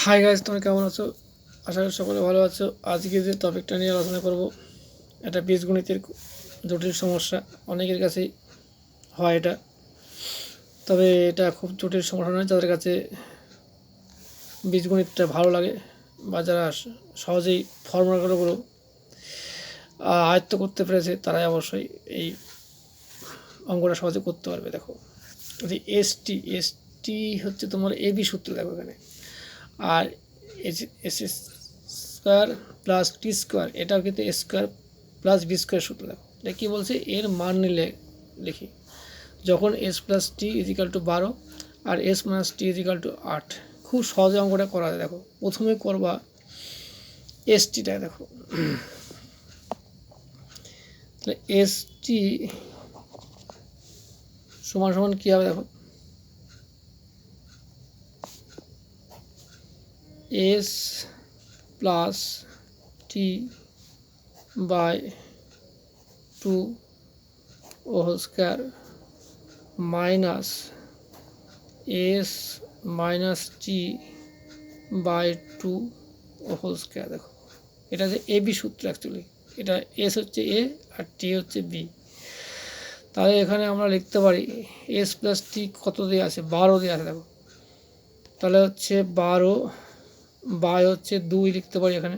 Hi guys, তোমরা কেমন আছো? আশা করি সকলে ভালো আছো। আজকে যে টপিকটা নিয়ে আলোচনা করব, এটা বীজগণিতের জটিল সমস্যা। অনেকের কাছেই হয় এটা, তবে এটা খুব জটিল সমস্যা নয়। যাদের কাছে বীজগণিতটা ভালো লাগে বা যারা সহজেই ফর্মুলাগুলো আয়ত্ত করতে পেরেছে, তারাই অবশ্যই এই অঙ্কটা সহজে করতে পারবে। দেখো, যদি এসটি হচ্ছে তোমার এবি সূত্র। দেখো এখানে, আর এস স্কোয়ার প্লাস টি স্কোয়ার, এটাও কিন্তু এ স্কোয়ার প্লাস বি স্কোয়ার সূত্র। দেখো এটা কী বলছে, এর মান নিলে লিখি, যখন এস প্লাস টি ইজিক্যাল টু 12 আর এস মাইনাস টি ইজিক্যাল টু 8। খুব সহজে অঙ্কটা করা যায়। দেখো, প্রথমে করবা এসটিটা। দেখো, তাহলে এসটি সমান সমান কী হবে? দেখো, S plus T by 2 whole square minus S minus T by 2 whole square. দেখো, এটা হচ্ছে এ বি সূত্র। অ্যাকচুয়ালি এটা এস হচ্ছে এ আর টি হচ্ছে বি। তাহলে এখানে আমরা লিখতে পারি এস প্লাস টি কত দিয়ে আছে? 12 দিয়ে আছে। দেখো, তাহলে হচ্ছে 12 বাই হচ্ছে 2 লিখতে পারি এখানে,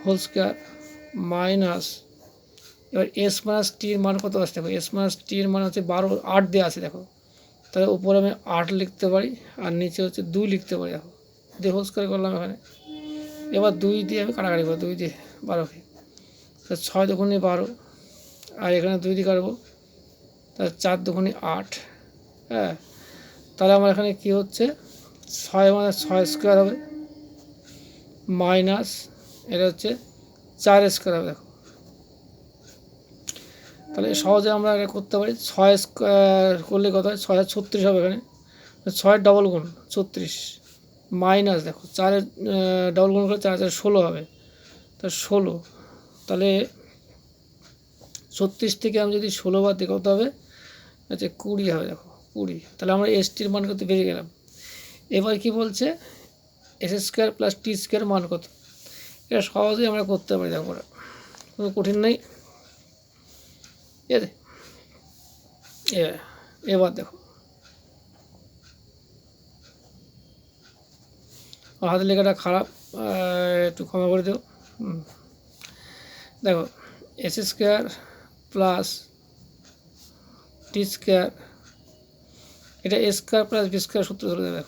হোল স্কোয়ার মাইনাস, এবার এস মাইনাস টির মান কত আসছে? দেখো, এস মাইনাস টির মান হচ্ছে 12, 8 দিয়ে আছে। দেখো, তাহলে উপরে আমি 8 লিখতে পারি আর নিচে হচ্ছে 2 লিখতে পারি। দেখো, দিয়ে হোল স্কোয়ার করলাম এখানে। এবার 2 দিয়ে আমি কাটাকাটি করবো, 2 দিয়ে 12কে, তাহলে 6 দুগুণে 12, আর এখানে 2 দিয়ে কাটবো, তাহলে 4 দুগুণে 8। হ্যাঁ, তাহলে আমার এখানে কী হচ্ছে, 6 মানে 6 স্কোয়ার হবে মাইনাস এটা হচ্ছে 4 স্কোয়ার হবে। দেখো, তাহলে সহজে আমরা এটা করতে পারি। 6 স্কোয়ার করলে কত হয়? 6 36 হবে। এখানে 6 ডবল গুণ 36 মাইনাস, দেখো 4 ডবল গুণ করে 4 16 হবে। তা 16, তাহলে 36 থেকে আমি যদি 16 বাদ দিই কত হবে? আচ্ছা 20 হবে। দেখো 20, তাহলে আমরা এসটির মান কত বেরিয়ে গেলাম। এবার কি বলছে, এস স্কোয়ার প্লাস টি স্কোয়ার মান কত? এটা সহজেই আমরা করতে পারি। দেখো, কোনো কঠিন নেই। ঠিক আছে, এবার দেখো, হাতের লেখাটা খারাপ, একটু ক্ষমা করে দিও। দেখো, এস স্কোয়ার প্লাস টি স্কোয়ার, এটা এ স্কোয়ার প্লাস বি স্কোয়ার সূত্র ধরে দেবে।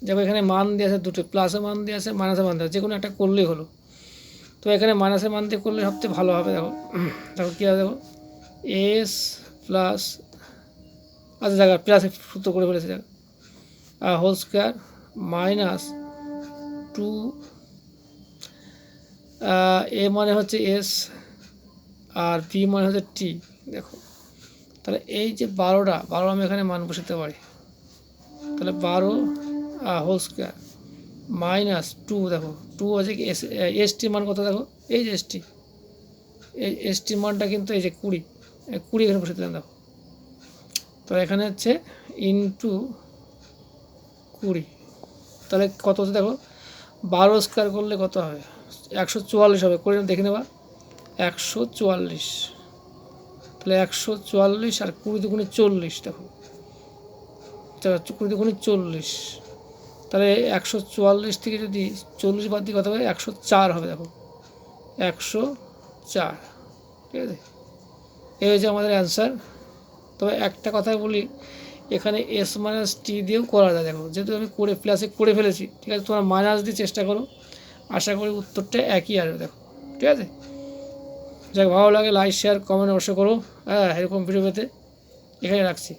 দেখো, এখানে মান দিয়ে আছে দুটো, প্লাসে মান দিয়ে আছে, মাইনাসে মান দিয়ে আছে, যে কোনো একটা করলেই হলো। তো এখানে মাইনাসে মান দিয়ে করলে সবচেয়ে ভালো হবে। দেখো, দেখো কী হবে, দেখো এস প্লাস, আচ্ছা জায়গা প্লাসে সূত্র করে ফেলেছে, দেখো, হোল স্কোয়ার মাইনাস 2, এ মানে হচ্ছে এস আর বি মানে হচ্ছে টি। দেখো, তাহলে এই যে 12 আমি এখানে মান বসাতে পারি। তাহলে 12 হোল স্কোয়ার মাইনাস 2, দেখো 2 আছে কি এস টির মান কত? দেখো, এই যে এসটি, এই এসটির মানটা কিন্তু এই যে 20 এখানে বসে দিলাম। দেখো, তো এখানে হচ্ছে ইন্টু 20, তাহলে কত হচ্ছে? দেখো, 12 স্কোয়ার করলে কত হবে? 144 হবে। করে দেখে নেবা, 144, তাহলে 144 আর 20 দুগুণে 40। দেখো, 20 দুগুণে 40, তাহলে 144 থেকে যদি 40 বাদ দিয়ে কত হবে? 104 হবে। দেখো, 104। ঠিক আছে, এই হচ্ছে আমাদের অ্যান্সার। তবে একটা কথাই বলি, এখানে এস মাইনাস টি দিয়েও করা যায়। দেখো, যেহেতু আমি প্লাসে করে ফেলেছি, ঠিক আছে, তোমরা মাইনাস দিয়ে চেষ্টা করো, আশা করি উত্তরটা একই আসবে। দেখো, ঠিক আছে, যাক, ভালো লাগে লাইক শেয়ার কমেন্ট অবশ্যই করো। হ্যাঁ, এরকম ভিডিও পেতে এখানে রাখছি।